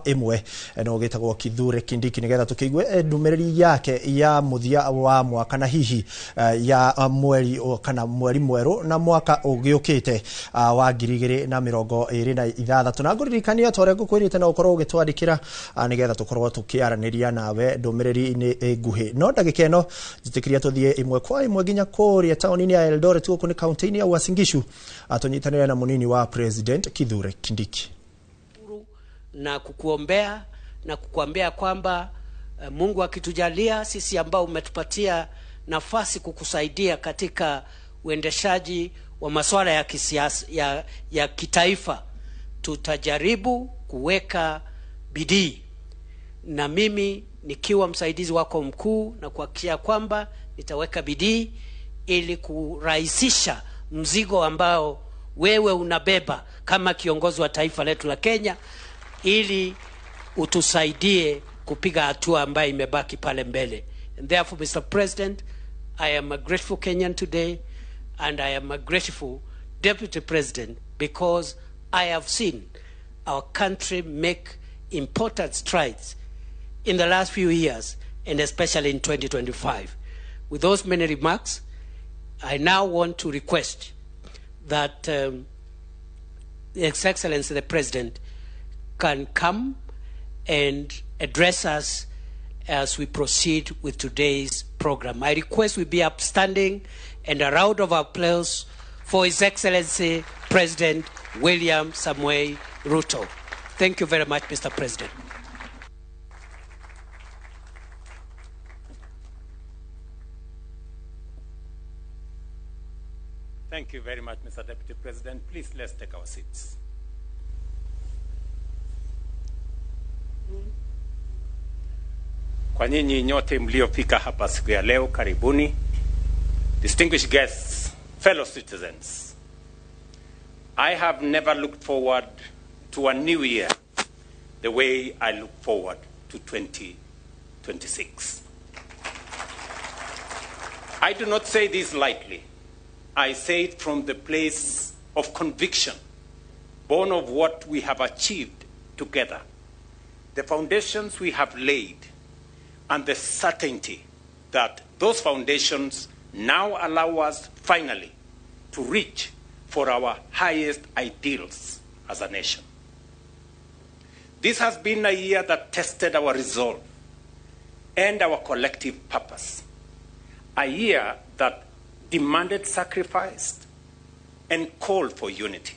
imwe no gitagwo Kithure Kindiki nigetha tukiigue ndũmĩrĩri yake ya muthia wa mwaka na hihi ya mweri kana mweri mwerũ na mwaka ũgĩũkĩte wa 2026 na ngũririkania tore ngũkwĩrĩte na ũkorwo ũgĩtwandĩkĩra nigetha tukorwo tukiaranĩria nawe ndũmĩrĩri-inĩ nguhĩ no ndagĩka ĩno njĩtĩkĩria tuthie imwe kwa imwe nginya kũrĩa taũni-inĩ ya Eldoret gũkũ nĩ kaunti-inĩ ya Uasin Gishu atunyitanĩra na munini wa President Kithure Kindiki na kukuombea na kukuambia kwamba Mungu akitujalia sisi ambao umetupatia nafasi kukusaidia katika uendeshaji wa masuala ya kisiasa ya kitaifa, tutajaribu kuweka bidii, na mimi nikiwa msaidizi wako mkuu na kuhakikisha kwamba nitaweka bidii ili kurahisisha mzigo ambao wewe unabeba kama kiongozi wa taifa letu la Kenya, ili utusaidie kupiga hatua ambayo imebaki pale mbele. And therefore, Mr. President, I am a grateful Kenyan today, and I am a grateful Deputy President, because I have seen our country make important strides in the last few years, and especially in 2025. With those many remarks, I now want to request that His Excellency the President can come and address us as we proceed with today's program. I request we be upstanding and a round of applause for His Excellency President William Samoei Ruto. Thank you very much, Mr. President. Thank you very much, Mr. Deputy President. Please, let's take our seats. Kwa nyinyi nyote mliofika hapa siku ya leo, karibuni. Distinguished guests, fellow citizens, I have never looked forward to a new year the way I look forward to 2026. I do not say this lightly. I say it from the place of conviction, born of what we have achieved together, the foundations we have laid, and the certainty that those foundations now allow us finally to reach for our highest ideals as a nation. This has been a year that tested our resolve and our collective purpose, a year that demanded sacrifice and called for unity.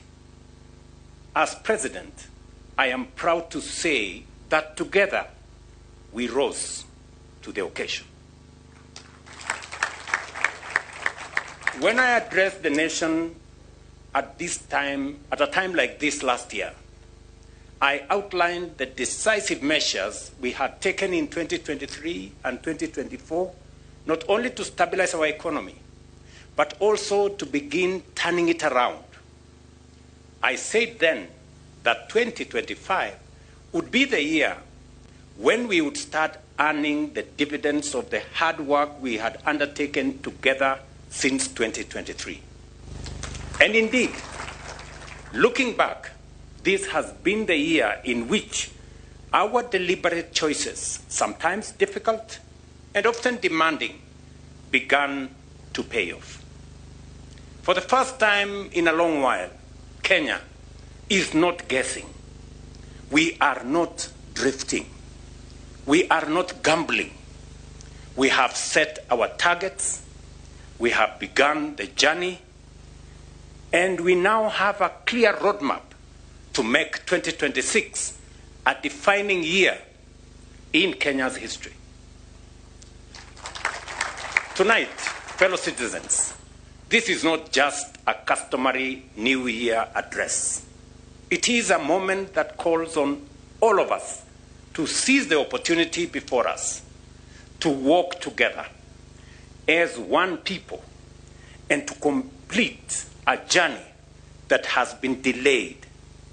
As President, I am proud to say that together we rose to the occasion. When I addressed the nation at a time like this last year, I outlined the decisive measures we had taken in 2023 and 2024, not only to stabilize our economy, but also to begin turning it around. I said then that 2025 would be the year when we would start earning the dividends of the hard work we had undertaken together since 2023. And indeed, looking back, this has been the year in which our deliberate choices, sometimes difficult and often demanding, began to pay off. For the first time in a long while, Kenya is not guessing. We are not drifting. We are not gambling. We have set our targets. We have begun the journey. And we now have a clear roadmap to make 2026 a defining year in Kenya's history. Tonight, fellow citizens, this is not just a customary New Year address. It is a moment that calls on all of us to seize the opportunity before us, to walk together as one people, and to complete a journey that has been delayed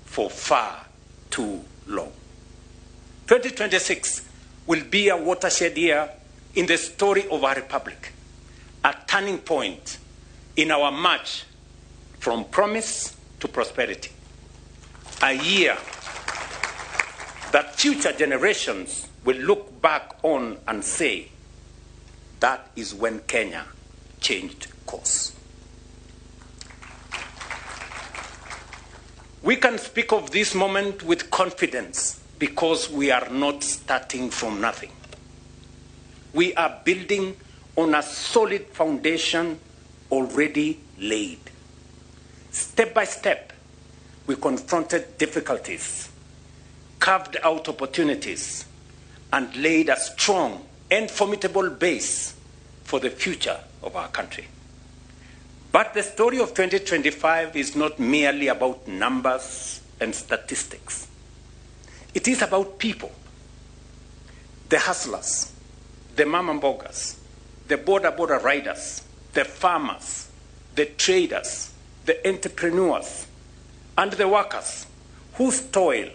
for far too long. 2026 will be a watershed year in the story of our republic, a turning point in our march from promise to prosperity, a year that future generations will look back on and say, that is when Kenya changed course. We can speak of this moment with confidence because we are not starting from nothing. We are building on a solid foundation already laid. Step by step, we confronted difficulties, carved out opportunities, and laid a strong and formidable base for the future of our country. But the story of 2025 is not merely about numbers and statistics. It is about people, the hustlers, the mama mbogas, the border riders, the farmers, the traders, the entrepreneurs, and the workers whose toil,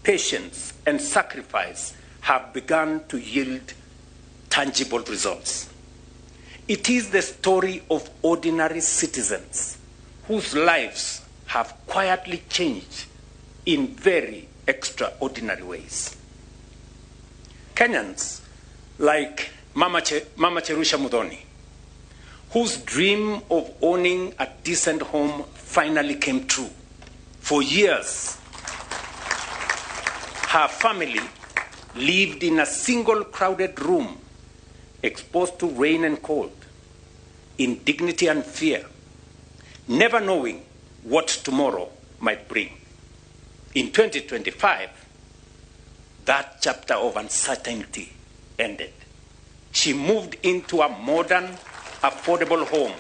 patience, and sacrifice have begun to yield tangible results. It is the story of ordinary citizens whose lives have quietly changed in very extraordinary ways. Kenyans like Mama Cherusha Mudhoni, whose dream of owning a decent home finally came true. For years, her family lived in a single crowded room, exposed to rain and cold, in dignity and fear, never knowing what tomorrow might bring. In 2025, that chapter of uncertainty ended. She moved into a modern, affordable home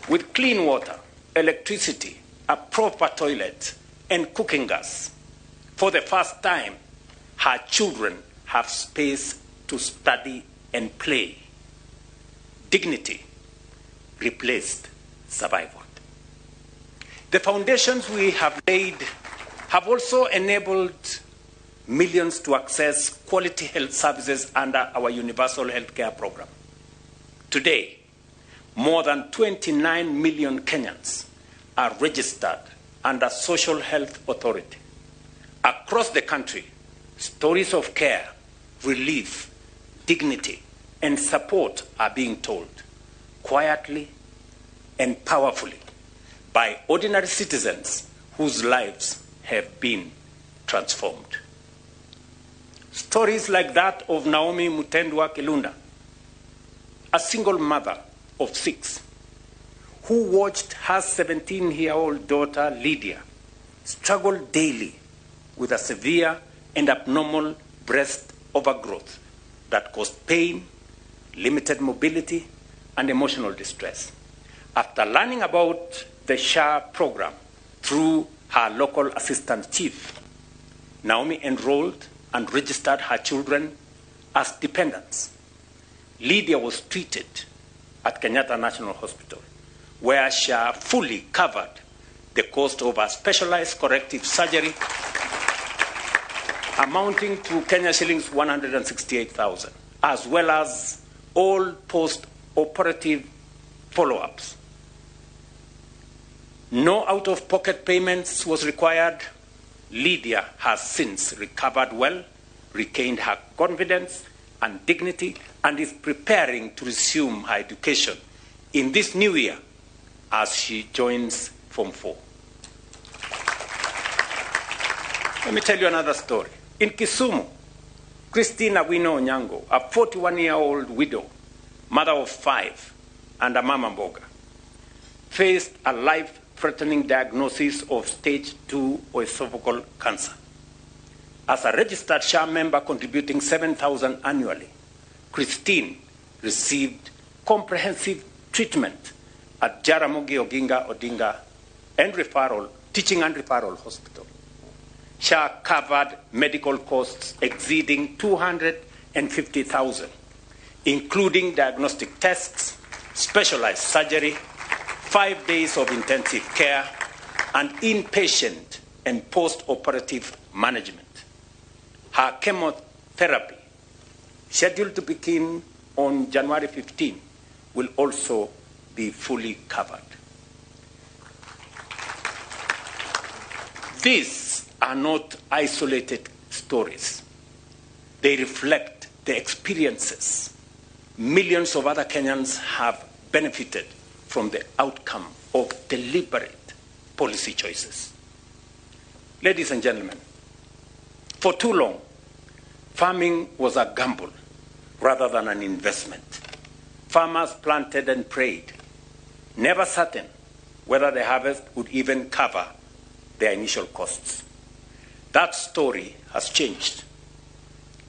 with clean water, electricity, a proper toilet, and cooking gas. For the first time, her children have space to study and play. Dignity replaced survival. The foundations we have laid have also enabled millions to access quality health services under our universal health care program. Today, more than 29 million Kenyans are registered under Social Health Authority. Across the country, stories of care, relief, dignity, and support are being told, quietly and powerfully, by ordinary citizens whose lives have been transformed. Stories like that of Naomi Mutendwa Kilunda, a single mother of 6, who watched her 17-year-old daughter, Lydia, struggle daily with a severe and abnormal breast overgrowth that caused pain, limited mobility, and emotional distress. After learning about the SHA program through her local assistant chief, Naomi enrolled and registered her children as dependents. Lydia was treated at Kenyatta National Hospital, where SHA fully covered the cost of a specialized corrective surgery amounting to Kenya shillings 168,000, as well as all post-operative follow-ups. No out-of-pocket payments was required. Lydia has since recovered well, regained her confidence and dignity, and is preparing to resume her education in this new year as she joins Form 4. Let me tell you another story. In Kisumu, Christina Wino Onyango, a 41-year-old widow, mother of 5, and a mama mboga, faced a life-threatening diagnosis of stage 2 esophageal cancer. As a registered SHA member contributing 7,000 annually, Christine received comprehensive treatment at Jaramogi Oginga Odinga Teaching and Referral Hospital. SHA covered medical costs exceeding 250,000, including diagnostic tests, specialized surgery, 5 days of intensive care, and inpatient and post-operative management. Her chemotherapy, scheduled to begin on January 15, will also be fully covered. These are not isolated stories. They reflect the experiences millions of other Kenyans have benefited from the outcome of deliberate policy choices. Ladies and gentlemen, for too long, farming was a gamble rather than an investment. Farmers planted and prayed, never certain whether the harvest would even cover their initial costs. That story has changed.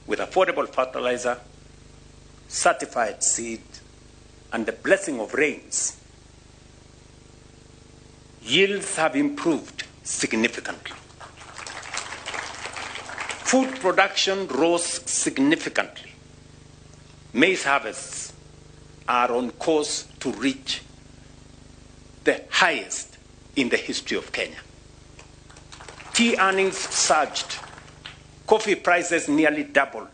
With affordable fertilizer, certified seed, and the blessing of rains, yields have improved significantly. Food production rose significantly. Maize harvests are on course to reach the highest in the history of Kenya. Tea earnings surged. Coffee prices nearly doubled.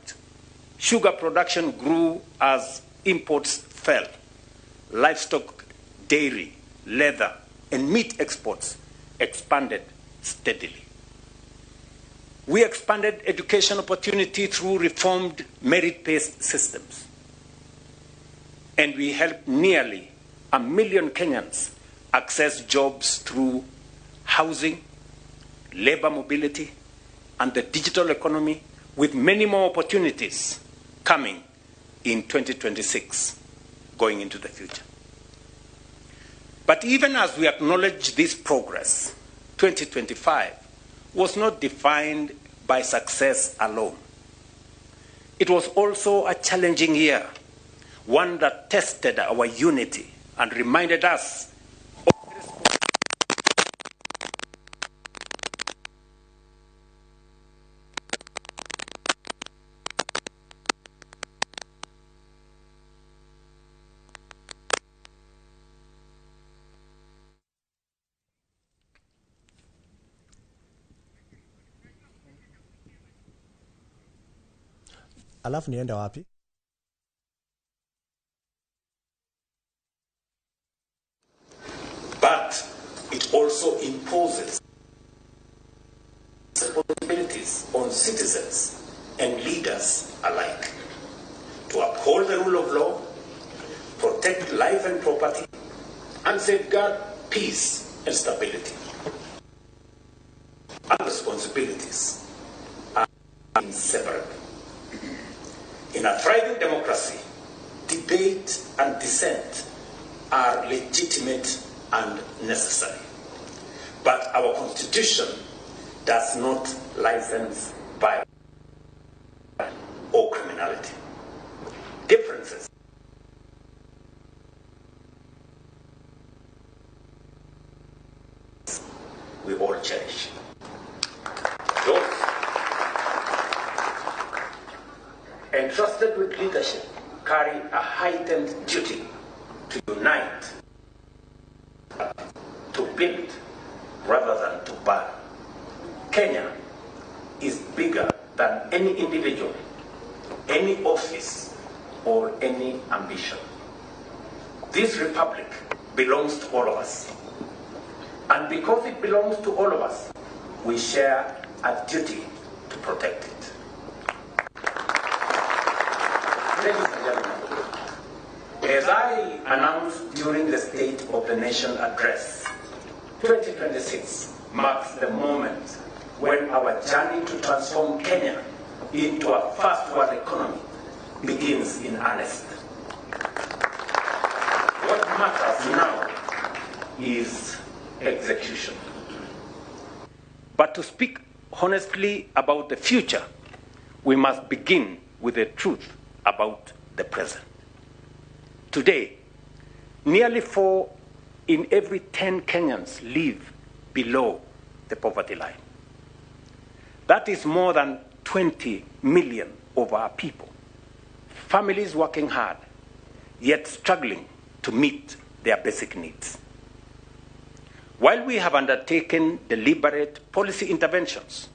Sugar production grew as imports fell. Livestock, dairy, leather, and meat exports expanded steadily. We expanded education opportunity through reformed merit-based systems. And we helped nearly 1 million Kenyans access jobs through housing, labor mobility, and the digital economy, with many more opportunities coming in 2026, going into the future. But even as we acknowledge this progress, 2025 was not defined by success alone. It was also a challenging year, one that tested our unity and reminded us Alafu nienda wapi? But it also imposes responsibilities on citizens and leaders alike to uphold the rule of law, protect life and property, and safeguard peace and stability. Our responsibilities are inseparable. In a thriving democracy, debate and dissent are legitimate and necessary. But our Constitution does not license violence or criminality. Differences we all cherish. Those entrusted with leadership carry a heightened duty to unite, to build rather than to burn. Kenya is bigger than any individual, any office, or any ambition. This republic belongs to all of us. And because it belongs to all of us, we share a duty to protect it. Ladies and gentlemen, as I announced during the State of the Nation address, 2026 marks the moment when our journey to transform Kenya into a first-world economy begins in earnest. What matters now is execution. But to speak honestly about the future, we must begin with the truth about the present. Today, nearly 4 in every 10 Kenyans live below the poverty line. That is more than 20 million of our people. Families working hard, yet struggling to meet their basic needs. While we have undertaken deliberate policy interventions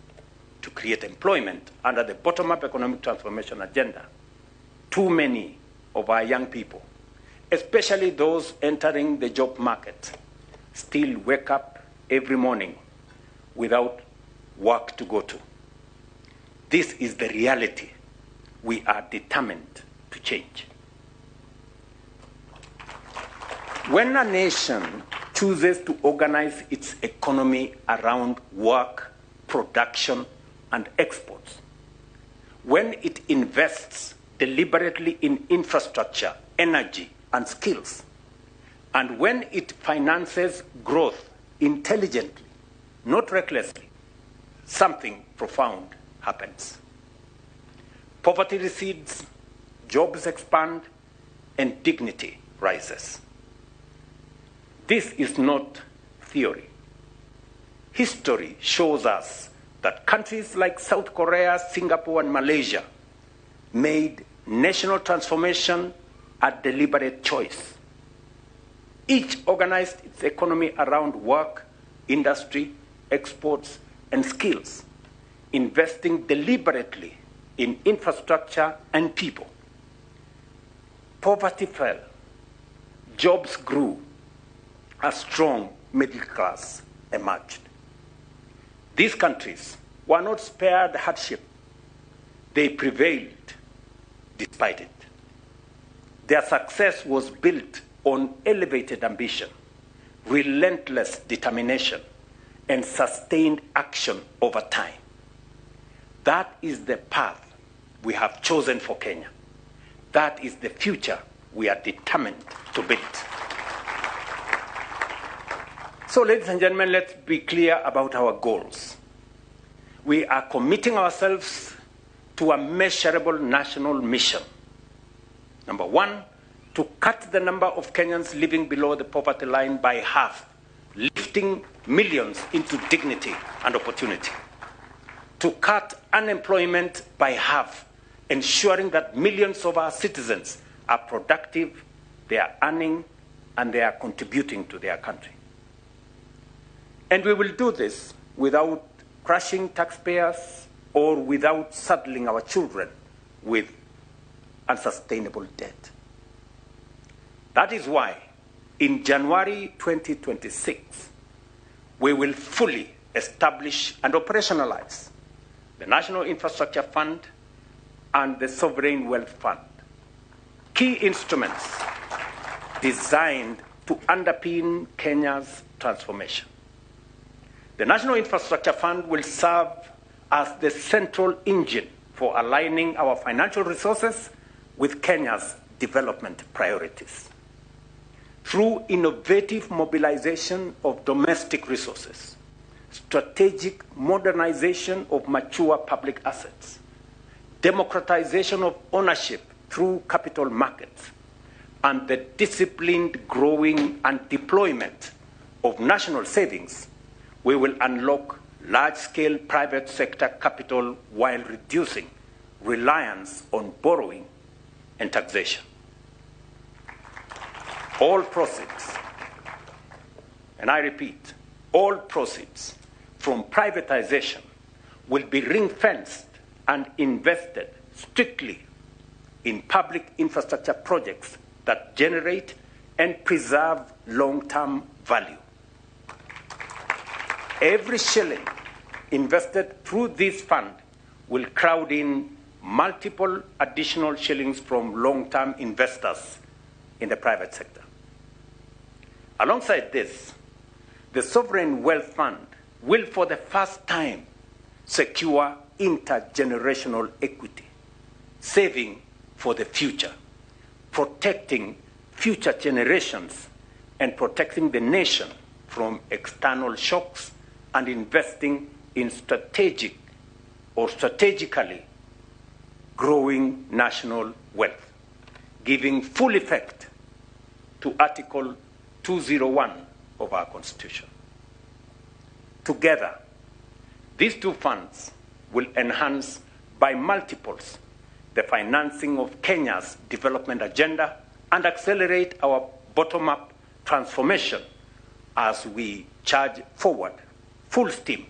to create employment under the bottom-up economic transformation agenda, too many of our young people, especially those entering the job market, still wake up every morning without work to go to. This is the reality we are determined to change. When a nation chooses to organize its economy around work, production, and exports, when it invests deliberately in infrastructure, energy, and skills, and when it finances growth intelligently, not recklessly, something profound happens. Poverty recedes, jobs expand, and dignity rises. This is not theory. History shows us that countries like South Korea, Singapore, and Malaysia made national transformation a deliberate choice. Each organized its economy around work, industry, exports, and skills, investing deliberately in infrastructure and people. Poverty fell, jobs grew, a strong middle class emerged. These countries were not spared hardship. They prevailed despite it. Their success was built on elevated ambition, relentless determination, and sustained action over time. That is the path we have chosen for Kenya. That is the future we are determined to build. So, ladies and gentlemen, let's be clear about our goals. We are committing ourselves to a measurable national mission. Number one, to cut the number of Kenyans living below the poverty line by half, lifting millions into dignity and opportunity. To cut unemployment by half, ensuring that millions of our citizens are productive, they are earning, and they are contributing to their country. And we will do this without crushing taxpayers or without saddling our children with unsustainable debt. That is why in January 2026, we will fully establish and operationalize the National Infrastructure Fund and the Sovereign Wealth Fund, key instruments designed to underpin Kenya's transformation. The National Infrastructure Fund will serve as the central engine for aligning our financial resources with Kenya's development priorities. Through innovative mobilization of domestic resources, strategic modernization of mature public assets, democratization of ownership through capital markets, and the disciplined growing and deployment of national savings, we will unlock large-scale private sector capital while reducing reliance on borrowing and taxation. All proceeds, and I repeat, all proceeds from privatization will be ring-fenced and invested strictly in public infrastructure projects that generate and preserve long-term value. Every shilling invested through this fund will crowd in multiple additional shillings from long-term investors in the private sector. Alongside this, the Sovereign Wealth Fund will for the first time secure intergenerational equity, saving for the future, protecting future generations, and protecting the nation from external shocks and investing in strategically growing national wealth, giving full effect to Article 201 of our Constitution. Together, these two funds will enhance by multiples the financing of Kenya's development agenda and accelerate our bottom-up transformation as we charge forward full steam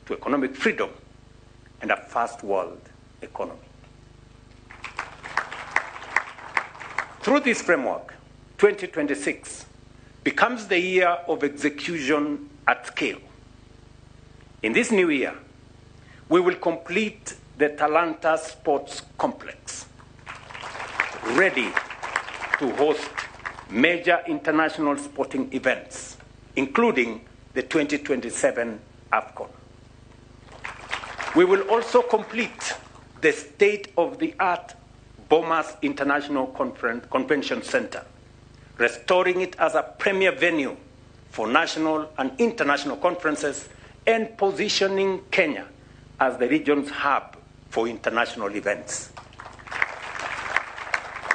to economic freedom and a first world economy. Through this framework, 2026 becomes the year of execution at scale. In this new year, we will complete the Talanta Sports Complex, ready to host major international sporting events, including the 2027 AFCON. We will also complete the state-of-the-art Bomas International Convention Center, restoring it as a premier venue for national and international conferences and positioning Kenya as the region's hub for international events.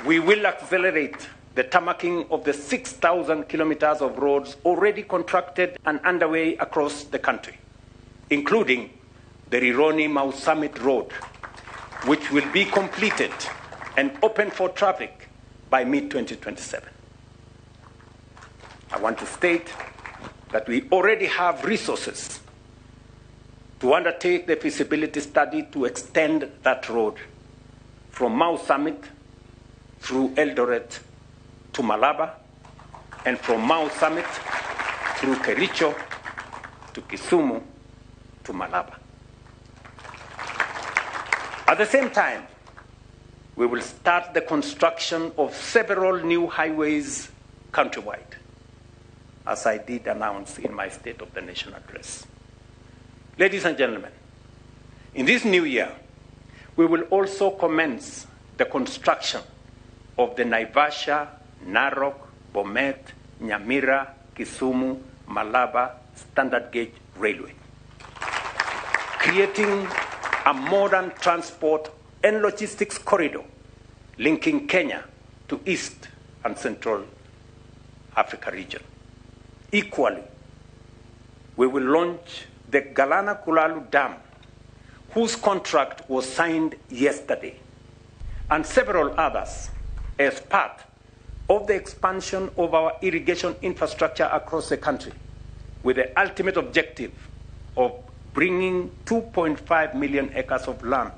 We will accelerate the tarmacking of the 6,000 kilometers of roads already contracted and underway across the country, including the Rironi-Mau Summit Road, which will be completed and open for traffic by mid-2027. I want to state that we already have resources to undertake the feasibility study to extend that road from Mau Summit through Eldoret to Malaba, and from Mau Summit through Kericho to Kisumu to Malaba. At the same time, we will start the construction of several new highways countrywide, as I did announce in my State of the Nation address. Ladies and gentlemen, in this new year, we will also commence the construction of the Naivasha, Narok, Bomet, Nyamira, Kisumu, Malaba standard gauge railway, creating a modern transport and logistics corridor linking Kenya to East and Central Africa region. Equally, we will launch the Galana Kulalu Dam, whose contract was signed yesterday, and several others as part of the expansion of our irrigation infrastructure across the country, with the ultimate objective of bringing 2.5 million acres of land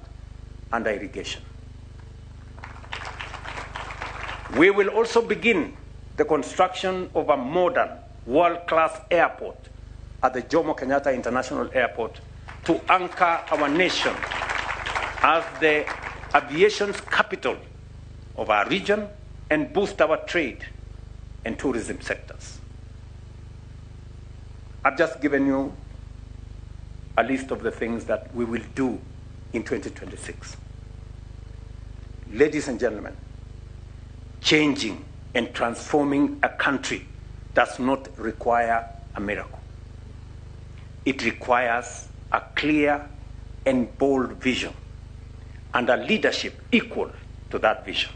under irrigation. We will also begin the construction of a modern, world-class airport at the Jomo Kenyatta International Airport to anchor our nation as the aviation's capital of our region and boost our trade and tourism sectors. I've just given you a list of the things that we will do in 2026. Ladies and gentlemen, changing and transforming a country does not require a miracle. It requires a clear and bold vision and a leadership equal to that vision.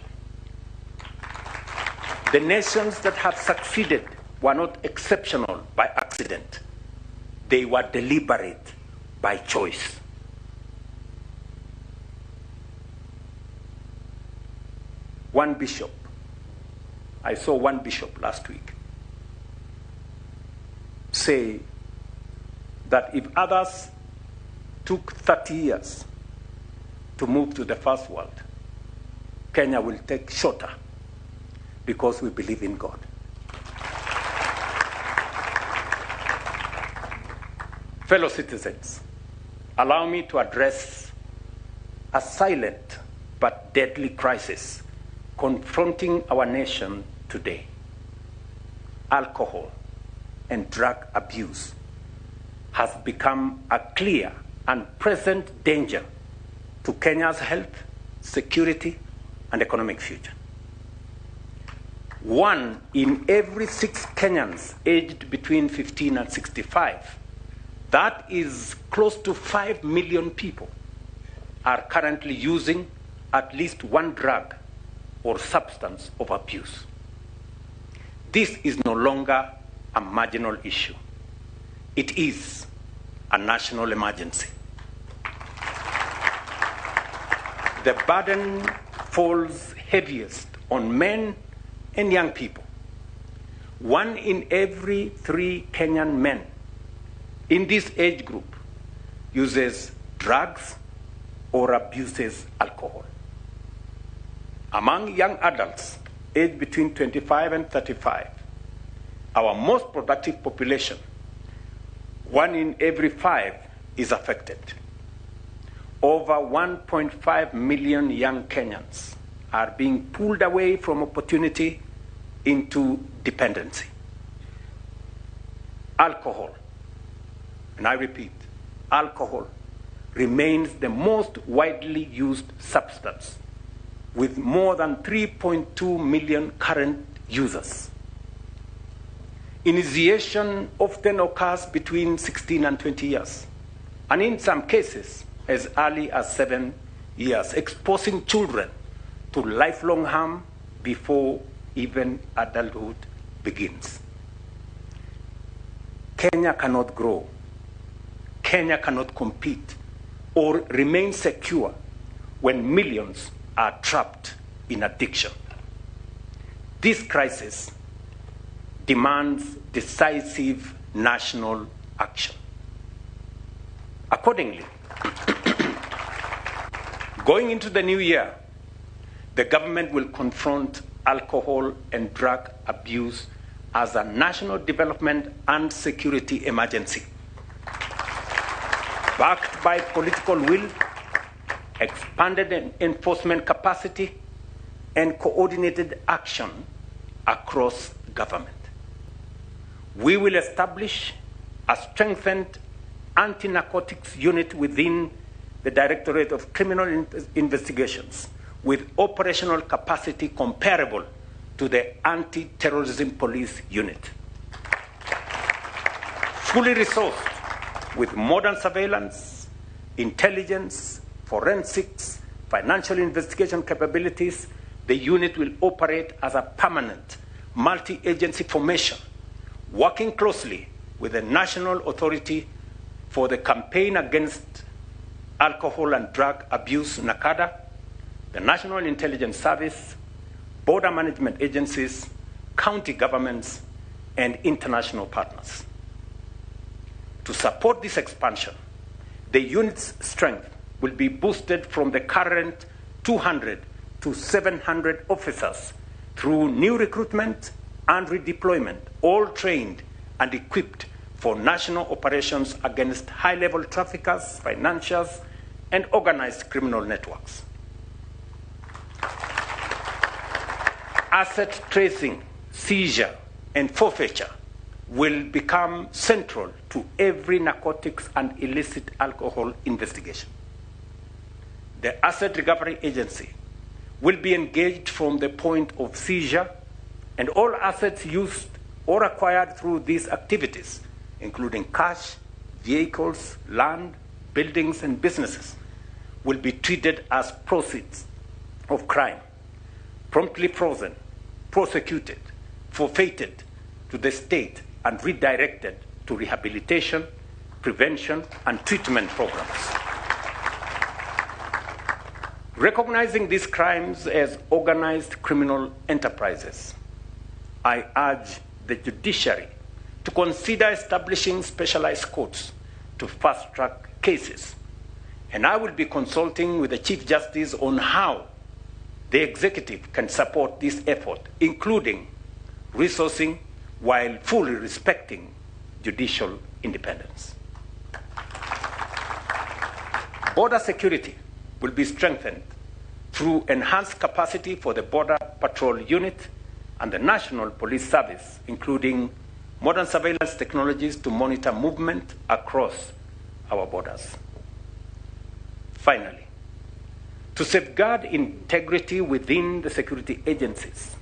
The nations that have succeeded were not exceptional by accident. They were deliberate by choice. One bishop, I saw one bishop last week say that if others took 30 years to move to the first world, Kenya will take shorter because we believe in God. Fellow citizens, allow me to address a silent but deadly crisis confronting our nation today. Alcohol and drug abuse has become a clear and present danger to Kenya's health, security, and economic future. 1 in every 6 Kenyans aged between 15 and 65, that is close to 5 million people, are currently using at least one drug or substance of abuse. This is no longer a marginal issue. It is a national emergency. The burden falls heaviest on men and young people. 1 in every 3 Kenyan men in this age group uses drugs or abuses alcohol. Among young adults aged between 25 and 35, our most productive population, 1 in every 5 is affected. over 1.5 million young Kenyans are being pulled away from opportunity into dependency. Alcohol, and I repeat, alcohol remains the most widely used substance, with more than 3.2 million current users. Initiation often occurs between 16 and 20 years, and in some cases, as early as 7 years, exposing children to lifelong harm before even adulthood begins. Kenya cannot grow, Kenya cannot compete or remain secure when millions are trapped in addiction. This crisis demands decisive national action. Accordingly, going into the new year, the government will confront alcohol and drug abuse as a national development and security emergency, backed by political will, expanded enforcement capacity, and coordinated action across government. We will establish a strengthened anti-narcotics unit within the Directorate of Criminal Investigations with operational capacity comparable to the anti-terrorism police unit. Fully resourced with modern surveillance, intelligence, forensics, financial investigation capabilities, the unit will operate as a permanent multi-agency formation, working closely with the National Authority for the Campaign Against Alcohol and Drug Abuse, NACADA, the National Intelligence Service, border management agencies, county governments, and international partners. To support this expansion, the unit's strength will be boosted from the current 200 to 700 officers through new recruitment and redeployment, all trained and equipped for national operations against high-level traffickers, financiers, and organized criminal networks. Asset tracing, seizure, and forfeiture will become central to every narcotics and illicit alcohol investigation. The Asset Recovery Agency will be engaged from the point of seizure, and all assets used or acquired through these activities, including cash, vehicles, land, buildings, and businesses, will be treated as proceeds of crime, promptly frozen, prosecuted, forfeited to the state, and redirected to rehabilitation, prevention, and treatment programs. Recognizing these crimes as organized criminal enterprises, I urge the judiciary to consider establishing specialized courts to fast-track cases, and I will be consulting with the Chief Justice on how the executive can support this effort, including resourcing while fully respecting judicial independence. Border security will be strengthened through enhanced capacity for the Border Patrol Unit and the National Police Service, including modern surveillance technologies to monitor movement across our borders. Finally, to safeguard integrity within the security agencies,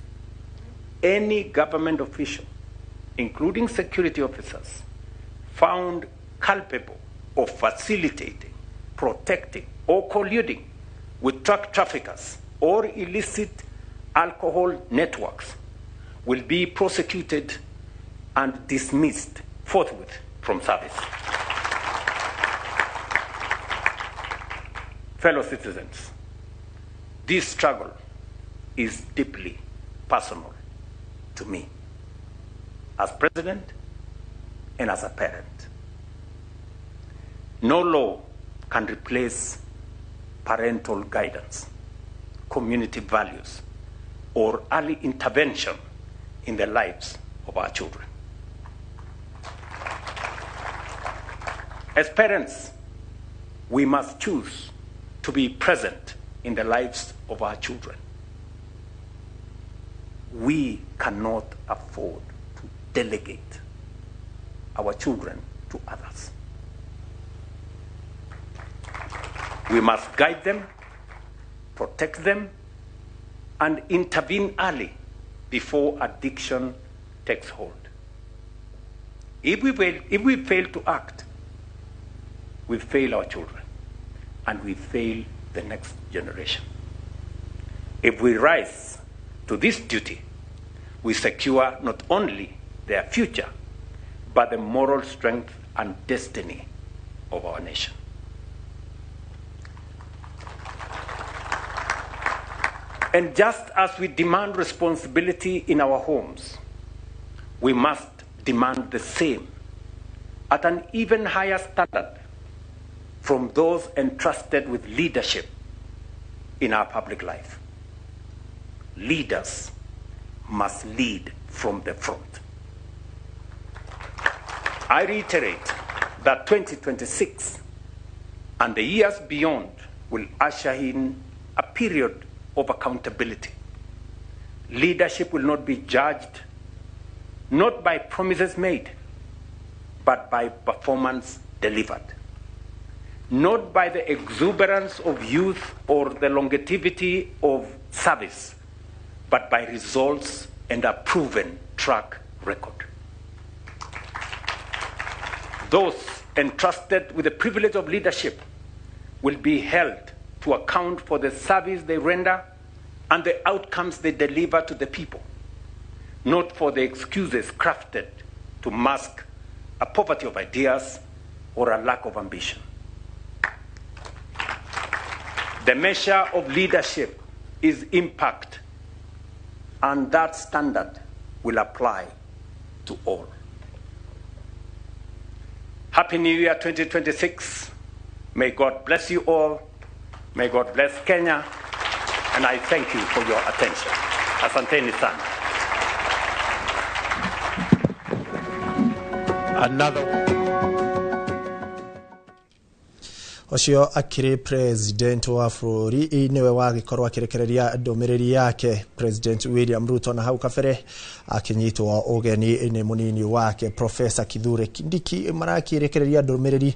any government official, including security officers, found culpable of facilitating, protecting, or colluding with drug traffickers or illicit alcohol networks will be prosecuted and dismissed forthwith from service. Fellow citizens, this struggle is deeply personal to me as president and as a parent. No law can replace parental guidance, community values, or early intervention in the lives of our children. As parents, we must choose to be present in the lives of our children. We cannot afford to delegate our children to others. We must guide them, protect them, and intervene early before addiction takes hold. If we fail to act, we fail our children, and we fail the next generation. If we rise to this duty, we secure not only their future, but the moral strength and destiny of our nation. And just as we demand responsibility in our homes, we must demand the same at an even higher standard from those entrusted with leadership in our public life. Leaders must lead from the front. I reiterate that 2026 and the years beyond will usher in a period of accountability. Leadership will not be judged not by promises made, but by performance delivered. Not by the exuberance of youth or the longevity of service, but by results and a proven track record. Those entrusted with the privilege of leadership will be held to account for the service they render and the outcomes they deliver to the people, not for the excuses crafted to mask a poverty of ideas or a lack of ambition. The measure of leadership is impact, and that standard will apply to all. Happy New Year 2026. May God bless you all. May God bless Kenya. And I thank you for your attention. Asanteni sana. Ocio akiri president wa bũrũri niwe wagikorwo akirekereria ndũmĩrĩri yake President William Ruto, na hau kabere akinyitwo ũgeni ni munini wake Professor Kithure Kindiki marakirekereria ndũmĩrĩri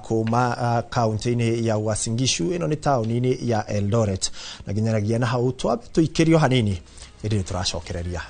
kuma kaunti-inĩ ya Uasin Gishu, ino ni tauni-inĩ ya Eldoret, na ginyaragia na hau twabe tuikirio hanini indi turacokereria.